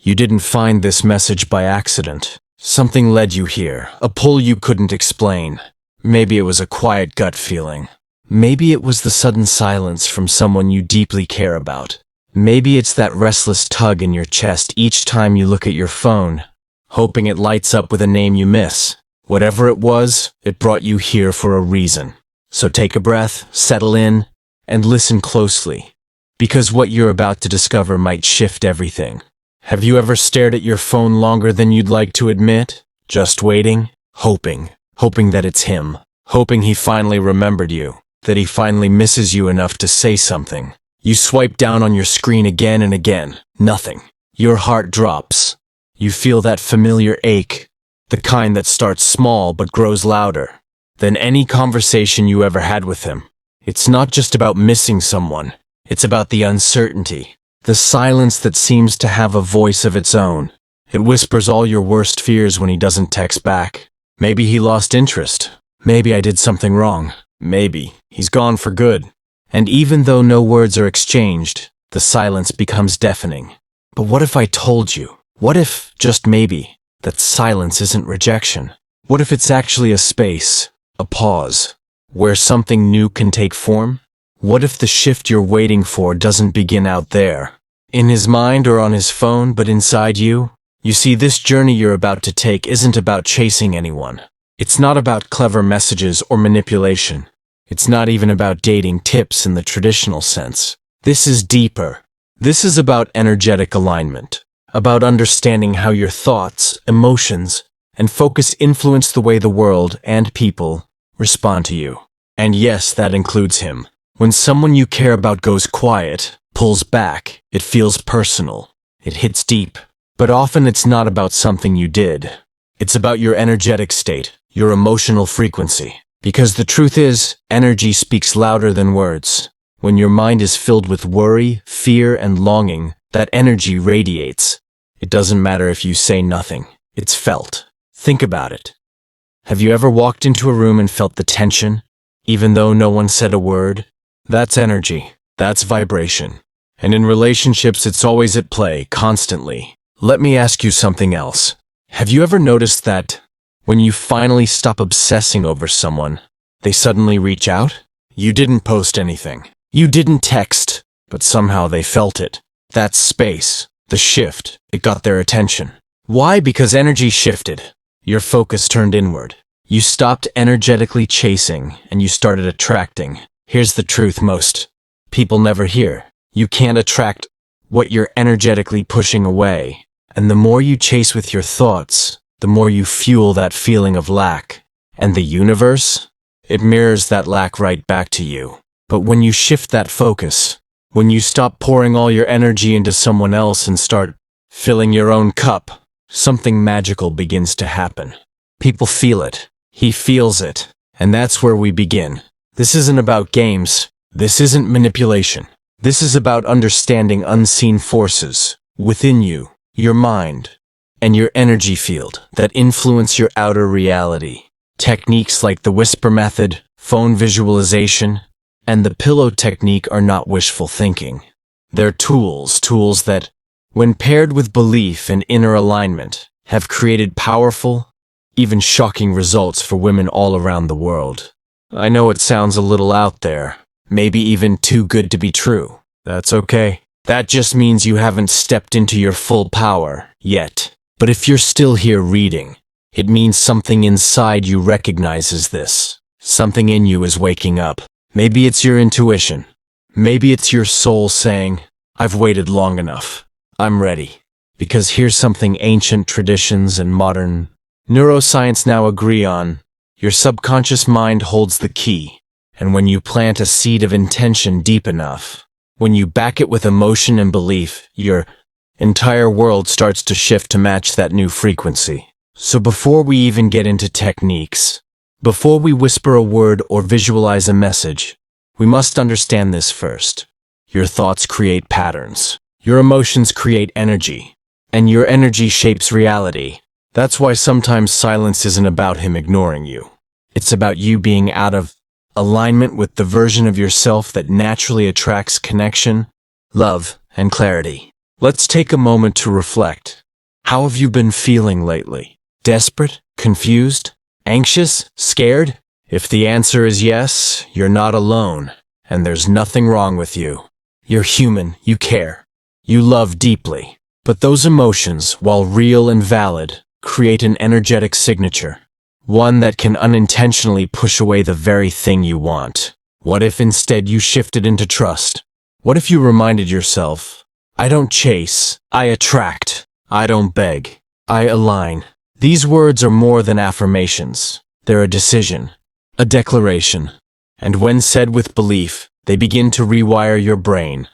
You didn't find this message by accident. Something led you here, a pull you couldn't explain. Maybe it was a quiet gut feeling. Maybe it was the sudden silence from someone you deeply care about. Maybe it's that restless tug in your chest each time you look at your phone, hoping it lights up with a name you miss. Whatever it was, it brought you here for a reason. So take a breath, settle in, and listen closely. Because what you're about to discover might shift everything. Have you ever stared at your phone longer than you'd like to admit? Just waiting? Hoping that it's him. Hoping he finally remembered you. That he finally misses you enough to say something. You swipe down on your screen again and again. Nothing. Your heart drops. You feel that familiar ache. The kind that starts small but grows louder than any conversation you ever had with him. It's not just about missing someone. It's about the uncertainty. The silence that seems to have a voice of its own. It whispers all your worst fears when he doesn't text back. Maybe he lost interest. Maybe I did something wrong. Maybe he's gone for good. And even though no words are exchanged, the silence becomes deafening. But what if I told you? What if, just maybe, that silence isn't rejection? What if it's actually a space, a pause, where something new can take form? What if the shift you're waiting for doesn't begin out there, in his mind or on his phone, but inside you? You see, this journey you're about to take isn't about chasing anyone. It's not about clever messages or manipulation. It's not even about dating tips in the traditional sense. This is deeper. This is about energetic alignment, about understanding how your thoughts, emotions, and focus influence the way the world and people respond to you. And yes, that includes him. When someone you care about goes quiet, pulls back, it feels personal. It hits deep. But often it's not about something you did. It's about your energetic state, your emotional frequency. Because the truth is, energy speaks louder than words. When your mind is filled with worry, fear, and longing, that energy radiates. It doesn't matter if you say nothing. It's felt. Think about it. Have you ever walked into a room and felt the tension, even though no one said a word? That's energy. That's vibration. And in relationships, it's always at play, constantly. Let me ask you something else. Have you ever noticed that when you finally stop obsessing over someone, they suddenly reach out? You didn't post anything. You didn't text, but somehow they felt it. That space, the shift, it got their attention. Why? Because energy shifted. Your focus turned inward. You stopped energetically chasing, and you started attracting. Here's the truth most people never hear. You can't attract what you're energetically pushing away. And the more you chase with your thoughts, the more you fuel that feeling of lack. And the universe? It mirrors that lack right back to you. But when you shift that focus, when you stop pouring all your energy into someone else and start filling your own cup, something magical begins to happen. People feel it. He feels it. And that's where we begin. This isn't about games. This isn't manipulation. This is about understanding unseen forces within you, your mind, and your energy field that influence your outer reality. Techniques like the whisper method, phone visualization, and the pillow technique are not wishful thinking. They're tools that, when paired with belief and inner alignment, have created powerful, even shocking results for women all around the world. I know it sounds a little out there, maybe even too good to be true. That's okay. That just means you haven't stepped into your full power yet. But if you're still here reading, it means something inside you recognizes this. Something in you is waking up. Maybe it's your intuition. Maybe it's your soul saying, I've waited long enough. I'm ready. Because here's something ancient traditions and modern neuroscience now agree on. Your subconscious mind holds the key. And when you plant a seed of intention deep enough, when you back it with emotion and belief, your entire world starts to shift to match that new frequency. So before we even get into techniques, before we whisper a word or visualize a message, we must understand this first. Your thoughts create patterns. Your emotions create energy. And your energy shapes reality. That's why sometimes silence isn't about him ignoring you. It's about you being out of alignment with the version of yourself that naturally attracts connection, love, and clarity. Let's take a moment to reflect. How have you been feeling lately? Desperate? Confused? Anxious? Scared? If the answer is yes, you're not alone, and there's nothing wrong with you. You're human, you care. You love deeply. But those emotions, while real and valid, create an energetic signature. One that can unintentionally push away the very thing you want. What if instead you shifted into trust? What if you reminded yourself, I don't chase, I attract. I don't beg, I align. These words are more than affirmations. They're a decision, a declaration. And when said with belief, they begin to rewire your brain,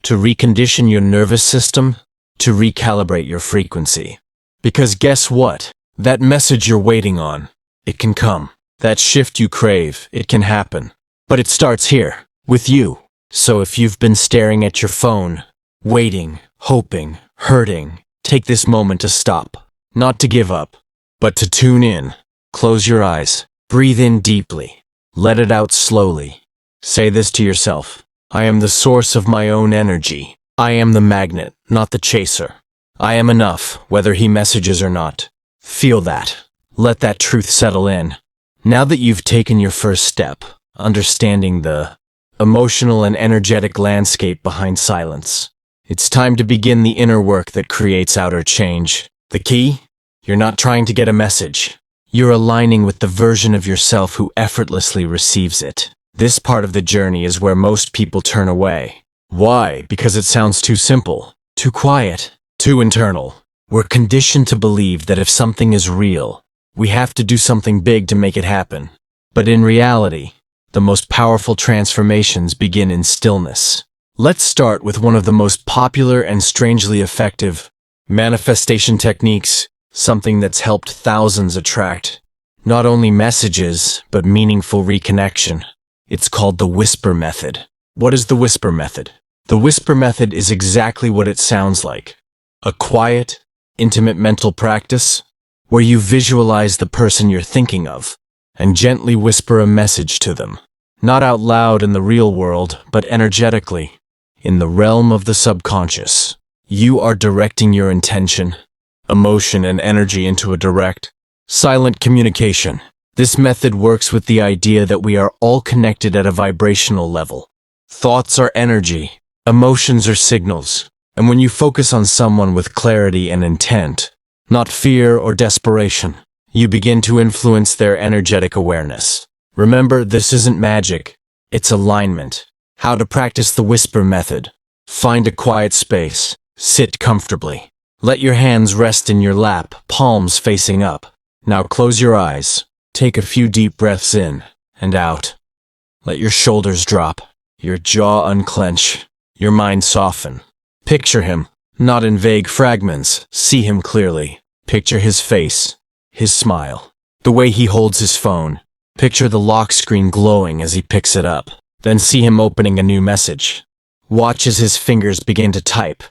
to recondition your nervous system, to recalibrate your frequency. Because guess what? That message you're waiting on, it can come. That shift you crave, it can happen. But it starts here, with you. So if you've been staring at your phone, waiting, hoping, hurting, take this moment to stop. Not to give up, but to tune in. Close your eyes. Breathe in deeply. Let it out slowly. Say this to yourself. I am the source of my own energy. I am the magnet, not the chaser. I am enough, whether he messages or not. Feel that. Let that truth settle in. Now that you've taken your first step, understanding the emotional and energetic landscape behind silence, it's time to begin the inner work that creates outer change. The key? You're not trying to get a message. You're aligning with the version of yourself who effortlessly receives it. This part of the journey is where most people turn away. Why? Because it sounds too simple, too quiet, too internal. We're conditioned to believe that if something is real, we have to do something big to make it happen. But in reality, the most powerful transformations begin in stillness. Let's start with one of the most popular and strangely effective manifestation techniques, something that's helped thousands attract not only messages, but meaningful reconnection. It's called the whisper method. What is the whisper method? The whisper method is exactly what it sounds like. A quiet, intimate mental practice where you visualize the person you're thinking of and gently whisper a message to them. Not out loud in the real world, but energetically. In the realm of the subconscious, you are directing your intention, emotion, and energy into a direct, silent communication. This method works with the idea that we are all connected at a vibrational level. Thoughts are energy, emotions are signals, and when you focus on someone with clarity and intent, not fear or desperation, you begin to influence their energetic awareness. Remember, this isn't magic, it's alignment. How to practice the whisper method. Find a quiet space. Sit comfortably. Let your hands rest in your lap, palms facing up. Now close your eyes. Take a few deep breaths in and out. Let your shoulders drop, your jaw unclench, your mind soften. Picture him, not in vague fragments. See him clearly. Picture his face, his smile, the way he holds his phone. Picture the lock screen glowing as he picks it up. Then see him opening a new message. Watch as his fingers begin to type.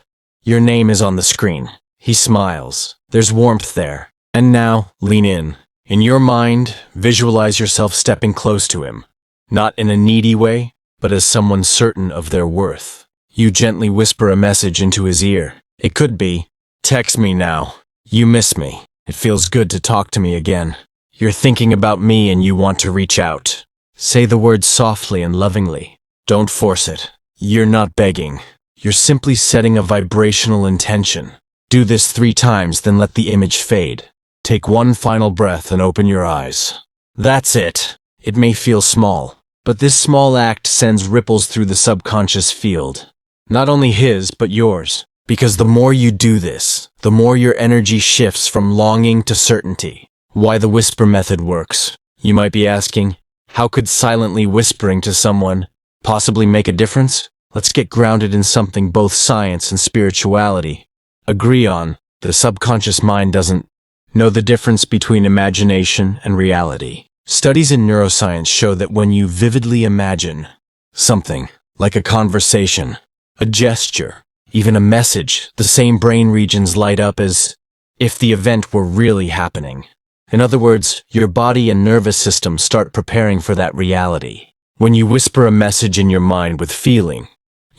Your name is on the screen. He smiles. There's warmth there. And now, lean in. In your mind, visualize yourself stepping close to him. Not in a needy way, but as someone certain of their worth. You gently whisper a message into his ear. It could be, text me now. You miss me. It feels good to talk to me again. You're thinking about me and you want to reach out. Say the words softly and lovingly. Don't force it. You're not begging. You're simply setting a vibrational intention. Do this 3 times, then let the image fade. Take one final breath and open your eyes. That's it. It may feel small, but this small act sends ripples through the subconscious field. Not only his, but yours. Because the more you do this, the more your energy shifts from longing to certainty. Why the whisper method works. You might be asking, how could silently whispering to someone possibly make a difference? Let's get grounded in something both science and spirituality agree on. The subconscious mind doesn't know the difference between imagination and reality. Studies in neuroscience show that when you vividly imagine something, like a conversation, a gesture, even a message, the same brain regions light up as if the event were really happening. In other words, your body and nervous system start preparing for that reality. When you whisper a message in your mind with feeling,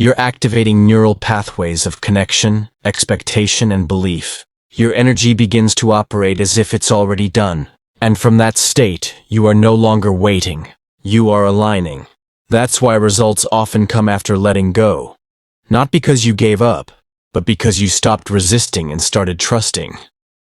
You're activating neural pathways of connection, expectation, and belief. Your energy begins to operate as if it's already done. And from that state, you are no longer waiting. You are aligning. That's why results often come after letting go. Not because you gave up, but because you stopped resisting and started trusting.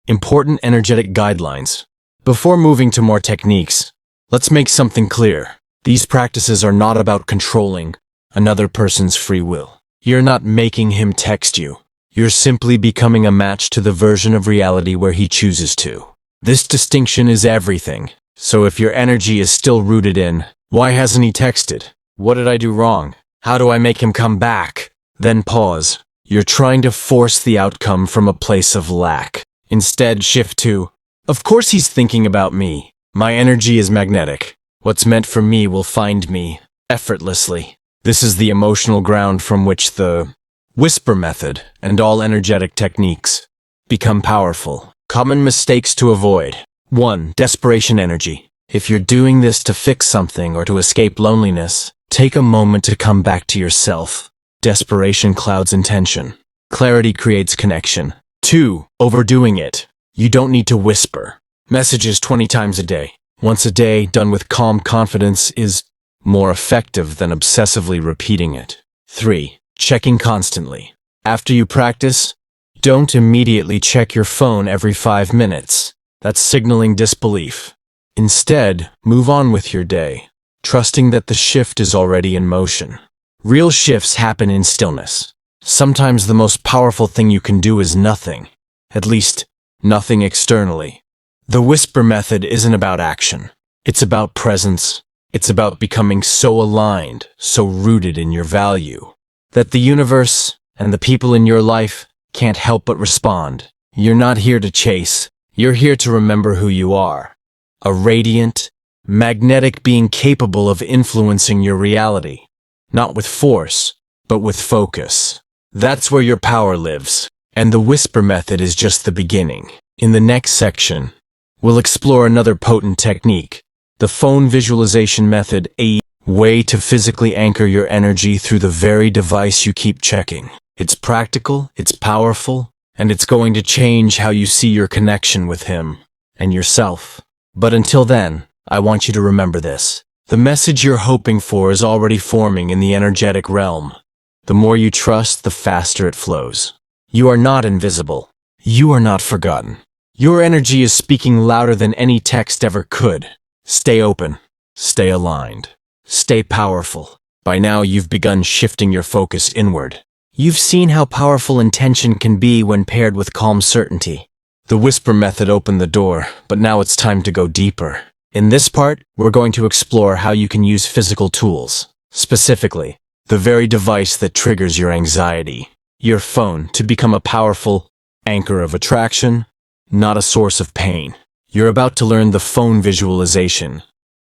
Important energetic guidelines. Before moving to more techniques, let's make something clear. These practices are not about controlling another person's free will. You're not making him text you. You're simply becoming a match to the version of reality where he chooses to. This distinction is everything. So if your energy is still rooted in, why hasn't he texted? What did I do wrong? How do I make him come back? Then pause. You're trying to force the outcome from a place of lack. Instead, shift to, of course he's thinking about me. My energy is magnetic. What's meant for me will find me effortlessly. This is the emotional ground from which the whisper method and all energetic techniques become powerful. Common mistakes to avoid. 1. Desperation energy. If you're doing this to fix something or to escape loneliness, take a moment to come back to yourself. Desperation clouds intention. Clarity creates connection. 2. Overdoing it. You don't need to whisper. Messages 20 times a day. Once a day, done with calm confidence, is more effective than obsessively repeating it. 3. Checking constantly. After you practice, don't immediately check your phone every 5 minutes. That's signaling disbelief. Instead, move on with your day, trusting that the shift is already in motion. Real shifts happen in stillness. Sometimes the most powerful thing you can do is nothing. At least, nothing externally. The whisper method isn't about action. It's about presence. It's about becoming so aligned, so rooted in your value, that the universe and the people in your life can't help but respond. You're not here to chase. You're here to remember who you are. A radiant, magnetic being capable of influencing your reality. Not with force, but with focus. That's where your power lives. And the whisper method is just the beginning. In the next section, we'll explore another potent technique. The phone visualization method, a way to physically anchor your energy through the very device you keep checking. It's practical, it's powerful, and it's going to change how you see your connection with him and yourself. But until then, I want you to remember this. The message you're hoping for is already forming in the energetic realm. The more you trust, the faster it flows. You are not invisible. You are not forgotten. Your energy is speaking louder than any text ever could. Stay open. Stay aligned. Stay powerful. By now, you've begun shifting your focus inward. You've seen how powerful intention can be when paired with calm certainty. The whisper method opened the door, but now it's time to go deeper. In this part, we're going to explore how you can use physical tools. Specifically, the very device that triggers your anxiety. Your phone, to become a powerful anchor of attraction, not a source of pain. You're about to learn the phone visualization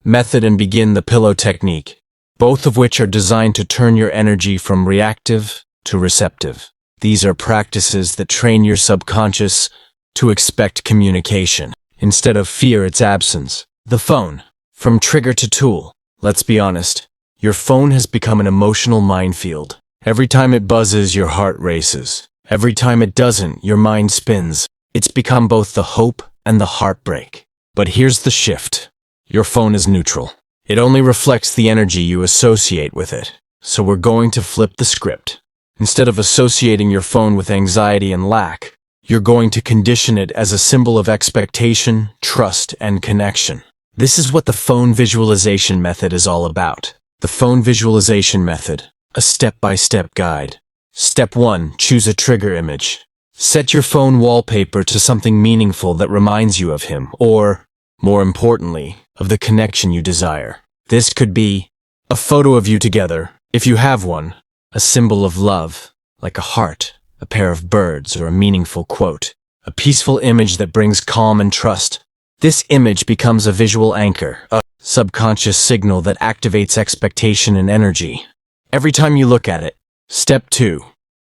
method and begin the pillow technique, both of which are designed to turn your energy from reactive to receptive. These are practices that train your subconscious to expect communication instead of fear its absence. The phone, from trigger to tool. Let's be honest, your phone has become an emotional minefield. Every time it buzzes, your heart races. Every time it doesn't, your mind spins. It's become both the hope and the heartbreak. But here's the shift. Your phone is neutral. It only reflects the energy you associate with it. So we're going to flip the script. Instead of associating your phone with anxiety and lack, you're going to condition it as a symbol of expectation, trust, and connection. This is what the phone visualization method is all about. The phone visualization method, a step-by-step guide. Step 1. Choose a trigger image. Set your phone wallpaper to something meaningful that reminds you of him, or, more importantly, of the connection you desire. This could be a photo of you together, if you have one, a symbol of love, like a heart, a pair of birds, or a meaningful quote, a peaceful image that brings calm and trust. This image becomes a visual anchor, a subconscious signal that activates expectation and energy. Every time you look at it. Step 2.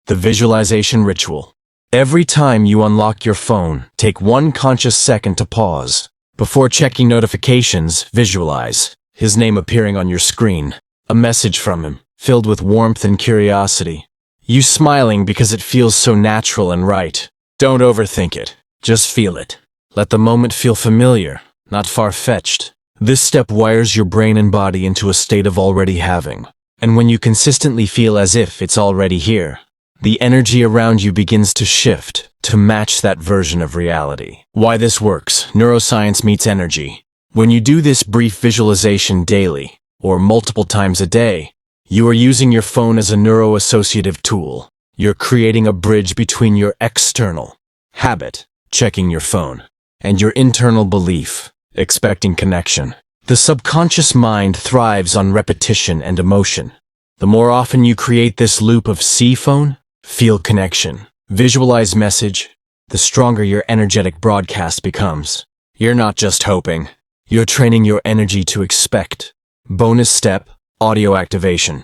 The visualization ritual. Every time you unlock your phone, take one conscious second to pause. Before checking notifications, visualize his name appearing on your screen, a message from him, filled with warmth and curiosity. You smiling because it feels so natural and right. Don't overthink it. Just feel it. Let the moment feel familiar, not far-fetched. This step wires your brain and body into a state of already having. And when you consistently feel as if it's already here, the energy around you begins to shift to match that version of reality. Why this works: neuroscience meets energy. When you do this brief visualization daily, or multiple times a day, you are using your phone as a neuroassociative tool. You're creating a bridge between your external habit, checking your phone, and your internal belief, expecting connection. The subconscious mind thrives on repetition and emotion. The more often you create this loop of see phone, feel connection, visualize message, the stronger your energetic broadcast becomes. You're not just hoping, you're training your energy to expect. Bonus step: audio activation.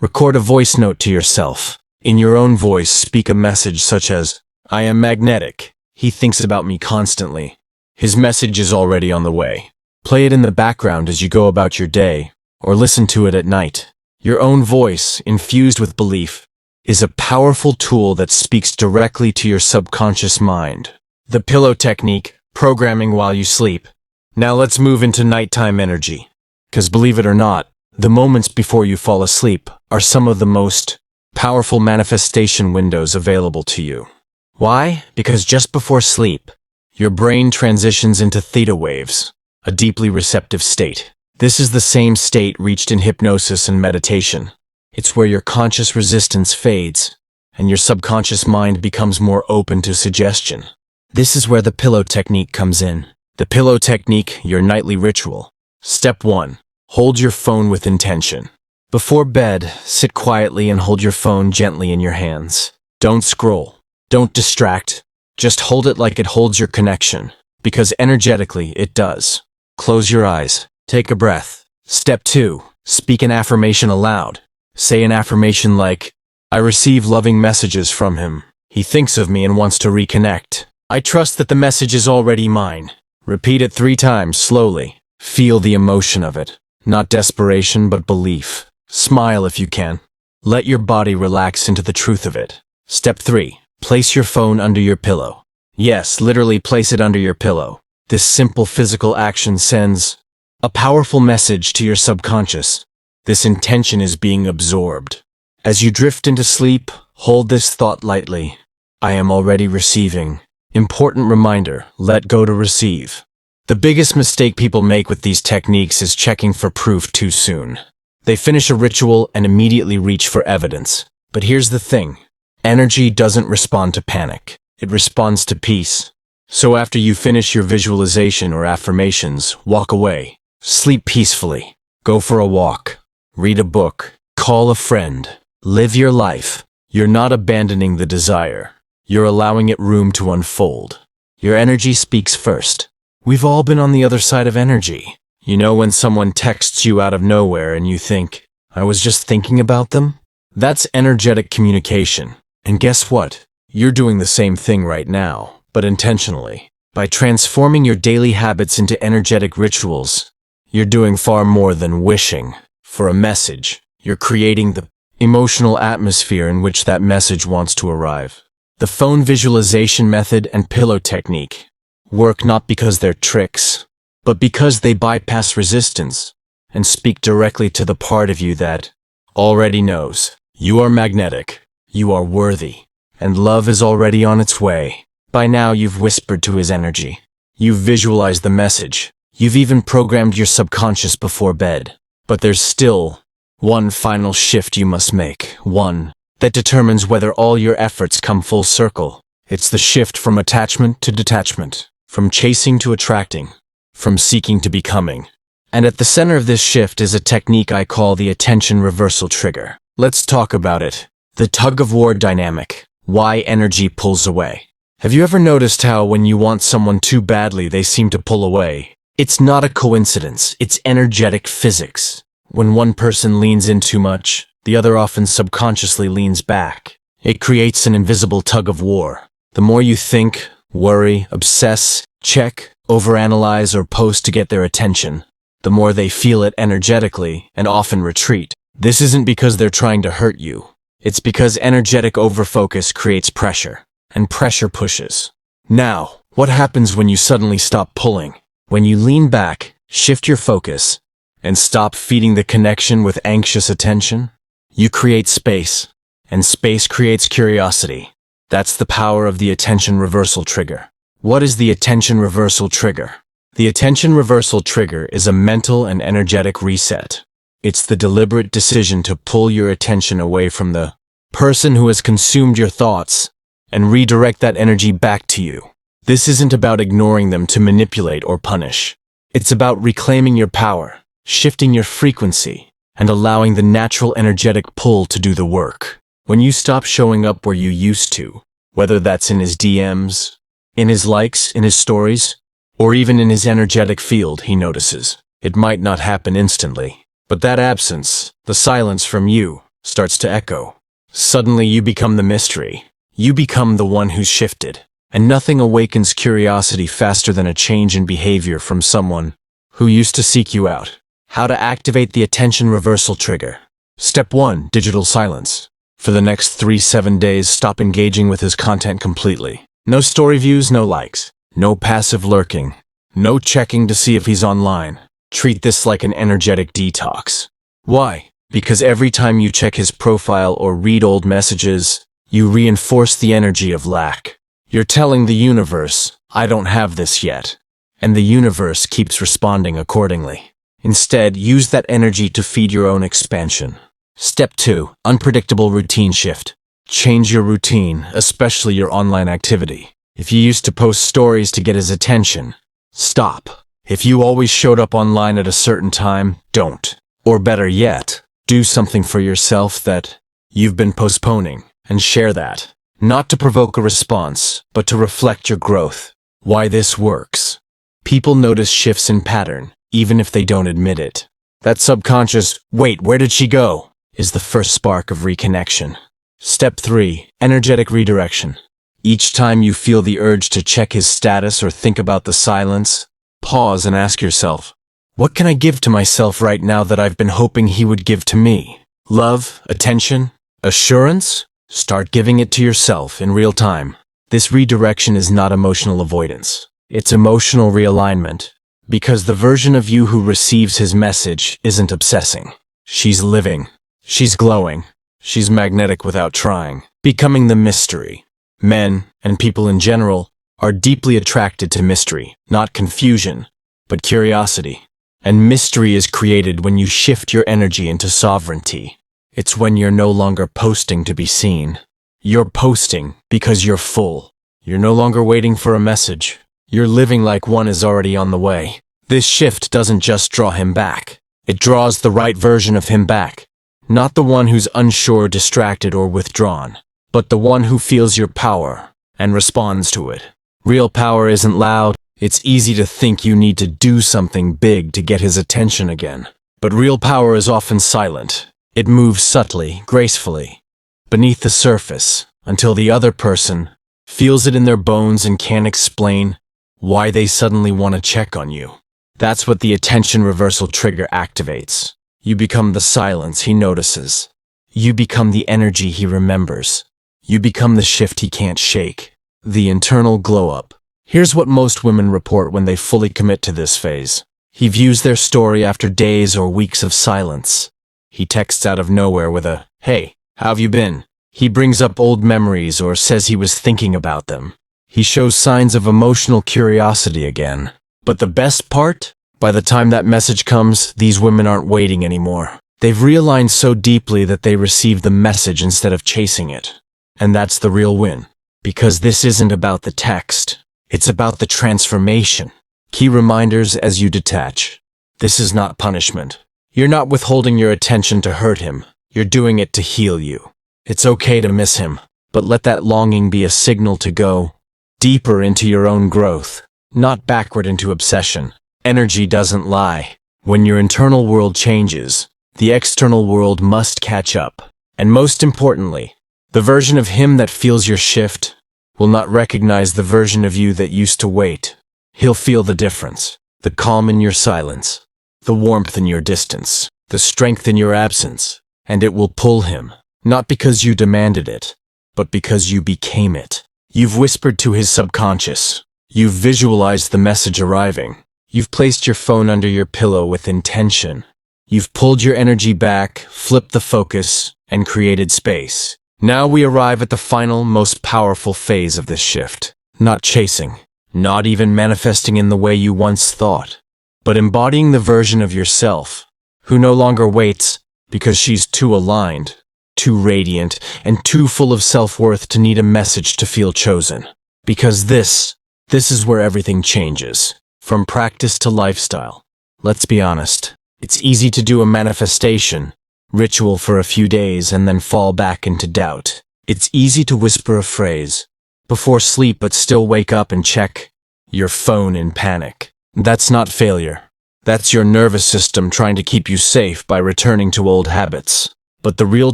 Record a voice note to yourself. In your own voice, speak a message such as, "I am magnetic. He thinks about me constantly. His message is already on the way." Play it in the background as you go about your day, or listen to it at night. Your own voice, infused with belief, is a powerful tool that speaks directly to your subconscious mind. The pillow technique, programming while you sleep. Now let's move into nighttime energy. 'Cause believe it or not, the moments before you fall asleep are some of the most powerful manifestation windows available to you. Why? Because just before sleep, your brain transitions into theta waves, a deeply receptive state. This is the same state reached in hypnosis and meditation. It's where your conscious resistance fades, and your subconscious mind becomes more open to suggestion. This is where the pillow technique comes in. The pillow technique, your nightly ritual. Step 1. Hold your phone with intention. Before bed, sit quietly and hold your phone gently in your hands. Don't scroll. Don't distract. Just hold it like it holds your connection, because energetically it does. Close your eyes. Take a breath. Step 2. Speak an affirmation aloud. Say an affirmation like, "I receive loving messages from him. He thinks of me and wants to reconnect. I trust that the message is already mine." Repeat it 3 times slowly. Feel the emotion of it. Not desperation, but belief. Smile if you can. Let your body relax into the truth of it. Step 3. Place your phone under your pillow. Yes, literally place it under your pillow. This simple physical action sends a powerful message to your subconscious. This intention is being absorbed. As you drift into sleep, hold this thought lightly. I am already receiving. Important reminder: let go to receive. The biggest mistake people make with these techniques is checking for proof too soon. They finish a ritual and immediately reach for evidence. But here's the thing: energy doesn't respond to panic. It responds to peace. So after you finish your visualization or affirmations, walk away. Sleep peacefully. Go for a walk. Read a book. Call a friend. Live your life. You're not abandoning the desire. You're allowing it room to unfold. Your energy speaks first. We've all been on the other side of energy. You know when someone texts you out of nowhere and you think, "I was just thinking about them"? That's energetic communication. And guess what? You're doing the same thing right now, but intentionally. By transforming your daily habits into energetic rituals, you're doing far more than wishing for a message. You're creating the emotional atmosphere in which that message wants to arrive. The phone visualization method and pillow technique work not because they're tricks, but because they bypass resistance and speak directly to the part of you that already knows. You are magnetic, you are worthy, and love is already on its way. By now you've whispered to his energy. You've visualized the message. You've even programmed your subconscious before bed. But there's still one final shift you must make, one that determines whether all your efforts come full circle. It's the shift from attachment to detachment, from chasing to attracting, from seeking to becoming. And at the center of this shift is a technique I call the attention reversal trigger. Let's talk about it. The tug-of-war dynamic. Why energy pulls away. Have you ever noticed how when you want someone too badly, they seem to pull away? It's not a coincidence, it's energetic physics. When one person leans in too much, the other often subconsciously leans back. It creates an invisible tug-of-war. The more you think, worry, obsess, check, overanalyze, or post to get their attention, the more they feel it energetically and often retreat. This isn't because they're trying to hurt you. It's because energetic overfocus creates pressure, and pressure pushes. Now, what happens when you suddenly stop pulling? When you lean back, shift your focus, and stop feeding the connection with anxious attention? You create space, and space creates curiosity. That's the power of the attention reversal trigger. What is the attention reversal trigger? The attention reversal trigger is a mental and energetic reset. It's the deliberate decision to pull your attention away from the person who has consumed your thoughts and redirect that energy back to you. This isn't about ignoring them to manipulate or punish. It's about reclaiming your power, shifting your frequency, and allowing the natural energetic pull to do the work. When you stop showing up where you used to, whether that's in his DMs, in his likes, in his stories, or even in his energetic field, he notices. It might not happen instantly, but that absence, the silence from you, starts to echo. Suddenly you become the mystery. You become the one who's shifted. And nothing awakens curiosity faster than a change in behavior from someone who used to seek you out. How to activate the attention reversal trigger. Step 1. Digital silence. For the next 3-7 days, stop engaging with his content completely. No story views, no likes. No passive lurking. No checking to see if he's online. Treat this like an energetic detox. Why? Because every time you check his profile or read old messages, you reinforce the energy of lack. You're telling the universe, I don't have this yet. And the universe keeps responding accordingly. Instead, use that energy to feed your own expansion. Step 2. Unpredictable routine shift. Change your routine, especially your online activity. If you used to post stories to get his attention, stop. If you always showed up online at a certain time, don't. Or better yet, do something for yourself that you've been postponing, and share that. Not to provoke a response, but to reflect your growth. Why this works. People notice shifts in pattern, even if they don't admit it. That subconscious, wait, where did she go? Is the first spark of reconnection. Step 3. Energetic redirection. Each time you feel the urge to check his status or think about the silence, pause and ask yourself, what can I give to myself right now that I've been hoping he would give to me? Love? Attention? Assurance? Start giving it to yourself in real time. This redirection is not emotional avoidance. It's emotional realignment. Because the version of you who receives his message isn't obsessing. She's living. She's glowing. She's magnetic without trying. Becoming the mystery. Men, and people in general, are deeply attracted to mystery, not confusion, but curiosity. And mystery is created when you shift your energy into sovereignty. It's when you're no longer posting to be seen. You're posting because you're full. You're no longer waiting for a message. You're living like one is already on the way. This shift doesn't just draw him back. It draws the right version of him back. Not the one who's unsure, distracted, or withdrawn, but the one who feels your power and responds to it. Real power isn't loud. It's easy to think you need to do something big to get his attention again. But real power is often silent. It moves subtly, gracefully, beneath the surface, until the other person feels it in their bones and can't explain why they suddenly want to check on you. That's what the attention reversal trigger activates. You become the silence he notices. You become the energy he remembers. You become the shift he can't shake. The internal glow-up. Here's what most women report when they fully commit to this phase. He views their story after days or weeks of silence. He texts out of nowhere with a, hey, how have you been? He brings up old memories or says he was thinking about them. He shows signs of emotional curiosity again. But the best part? By the time that message comes, these women aren't waiting anymore. They've realigned so deeply that they receive the message instead of chasing it. And that's the real win. Because this isn't about the text. It's about the transformation. Key reminders as you detach. This is not punishment. You're not withholding your attention to hurt him. You're doing it to heal you. It's okay to miss him, but let that longing be a signal to go deeper into your own growth, not backward into obsession. Energy doesn't lie. When your internal world changes, the external world must catch up. And most importantly, the version of him that feels your shift will not recognize the version of you that used to wait. He'll feel the difference, the calm in your silence, the warmth in your distance, the strength in your absence. and it will pull him, not because you demanded it, but because you became it. You've whispered to his subconscious. You've visualized the message arriving. You've placed your phone under your pillow with intention. You've pulled your energy back, flipped the focus, and created space. Now we arrive at the final, most powerful phase of this shift. Not chasing, not even manifesting in the way you once thought, but embodying the version of yourself who no longer waits because she's too aligned, too radiant, and too full of self-worth to need a message to feel chosen. Because this is where everything changes, from practice to lifestyle. Let's be honest, it's easy to do a manifestation ritual for a few days and then fall back into doubt. It's easy to whisper a phrase before sleep but still wake up and check your phone in panic. That's not failure. That's your nervous system trying to keep you safe by returning to old habits. But the real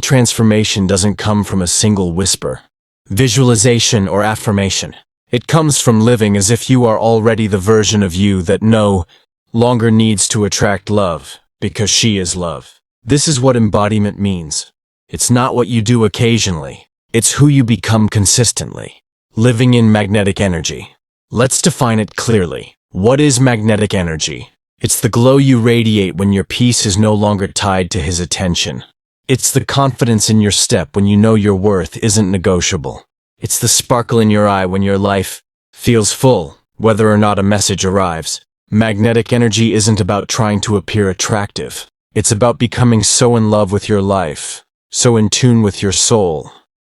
transformation doesn't come from a single whisper, visualization, or affirmation. It comes from living as if you are already the version of you that no longer needs to attract love, because she is love. This is what embodiment means. It's not what you do occasionally. It's who you become consistently. Living in magnetic energy. Let's define it clearly. What is magnetic energy? It's the glow you radiate when your peace is no longer tied to his attention. It's the confidence in your step when you know your worth isn't negotiable. It's the sparkle in your eye when your life feels full, whether or not a message arrives. Magnetic energy isn't about trying to appear attractive. It's about becoming so in love with your life, so in tune with your soul,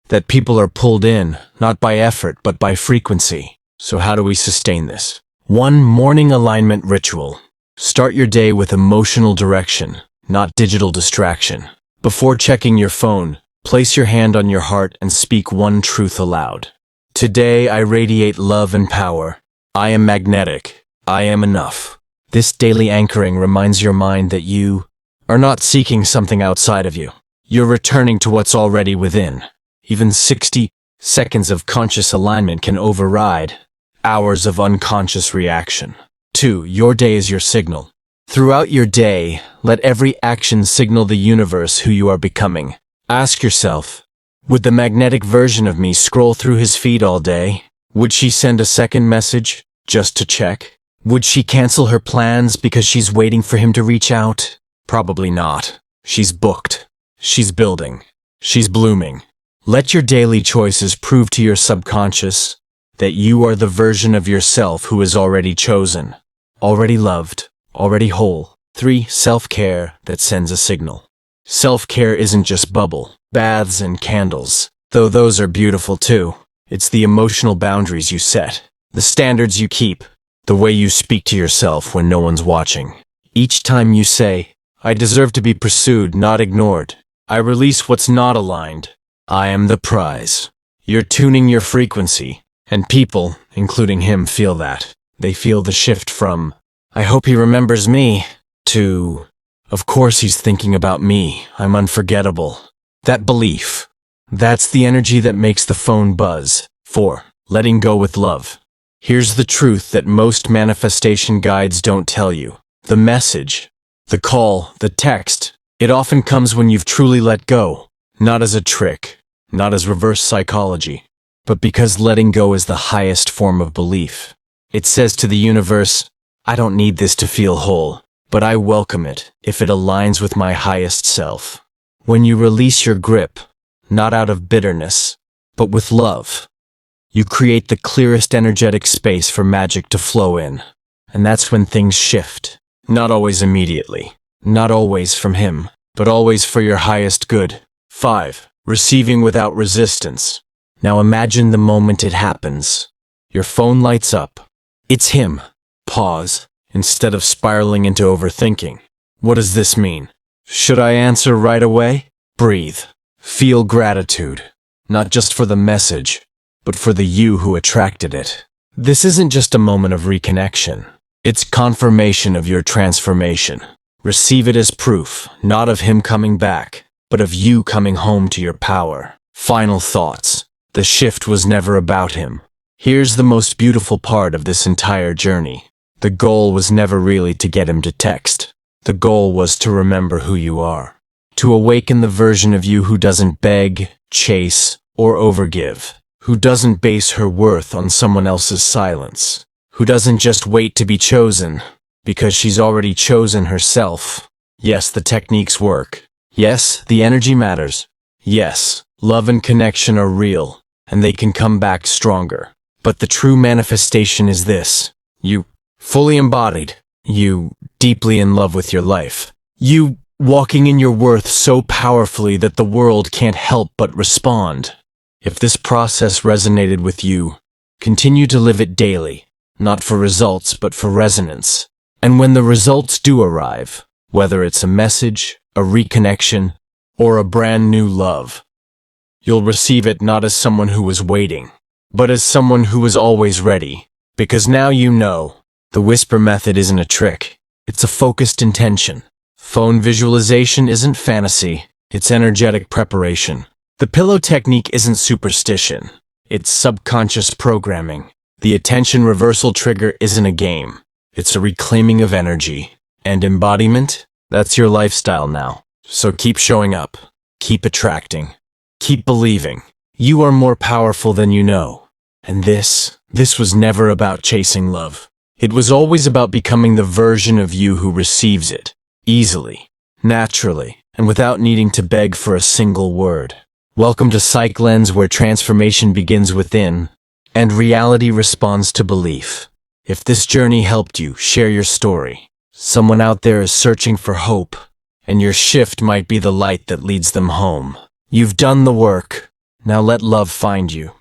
that people are pulled in, not by effort, but by frequency. So how do we sustain this? 1. Morning alignment ritual. Start your day with emotional direction, not digital distraction. Before checking your phone, place your hand on your heart and speak one truth aloud. Today I radiate love and power. I am magnetic. I am enough. This daily anchoring reminds your mind that you are not seeking something outside of you. You're returning to what's already within. Even 60 seconds of conscious alignment can override hours of unconscious reaction. 2. Your day is your signal. Throughout your day, let every action signal the universe who you are becoming. Ask yourself, would the magnetic version of me scroll through his feed all day? Would she send a second message just to check? Would she cancel her plans because she's waiting for him to reach out? Probably not. She's booked. She's building. She's blooming. Let your daily choices prove to your subconscious that you are the version of yourself who is already chosen, already loved, already whole. 3. Self-care that sends a signal. Self-care isn't just bubble baths and candles, though those are beautiful too. It's the emotional boundaries you set, the standards you keep, the way you speak to yourself when no one's watching. Each time you say, I deserve to be pursued, not ignored. I release what's not aligned. I am the prize. You're tuning your frequency, and people, including him, feel that. They feel the shift from, I hope he remembers me, to, of course he's thinking about me, I'm unforgettable. That belief, that's the energy that makes the phone buzz. 4. Letting go with love. Here's the truth that most manifestation guides don't tell you. The message, the call, the text, it often comes when you've truly let go. Not as a trick, not as reverse psychology, but because letting go is the highest form of belief. It says to the universe, I don't need this to feel whole, but I welcome it if it aligns with my highest self. When you release your grip, not out of bitterness, but with love, you create the clearest energetic space for magic to flow in. And that's when things shift. Not always immediately, not always from him, but always for your highest good. 5. Receiving without resistance. Now imagine the moment it happens. Your phone lights up. It's him. Pause, instead of spiraling into overthinking. What does this mean? Should I answer right away? Breathe. Feel gratitude. Not just for the message, but for the you who attracted it. This isn't just a moment of reconnection. It's confirmation of your transformation. Receive it as proof, not of him coming back, but of you coming home to your power. Final thoughts. The shift was never about him. Here's the most beautiful part of this entire journey. The goal was never really to get him to text. The goal was to remember who you are. To awaken the version of you who doesn't beg, chase, or overgive. Who doesn't base her worth on someone else's silence. Who doesn't just wait to be chosen, because she's already chosen herself. Yes, the techniques work. Yes, the energy matters. Yes, love and connection are real, and they can come back stronger. But the true manifestation is this. You, fully embodied. You, deeply in love with your life. You, walking in your worth so powerfully that the world can't help but respond. If this process resonated with you, continue to live it daily, not for results but for resonance. And when the results do arrive, whether it's a message, a reconnection, or a brand new love, you'll receive it not as someone who was waiting, but as someone who was always ready. Because now you know, the whisper method isn't a trick, it's a focused intention. Phone visualization isn't fantasy, it's energetic preparation. The pillow technique isn't superstition, it's subconscious programming. The attention reversal trigger isn't a game, it's a reclaiming of energy. And embodiment? That's your lifestyle now. So keep showing up, keep attracting, keep believing. You are more powerful than you know. And this was never about chasing love. It was always about becoming the version of you who receives it, easily, naturally, and without needing to beg for a single word. Welcome to Psych Lens, where transformation begins within, and reality responds to belief. If this journey helped you, share your story. Someone out there is searching for hope, and your shift might be the light that leads them home. You've done the work. Now let love find you.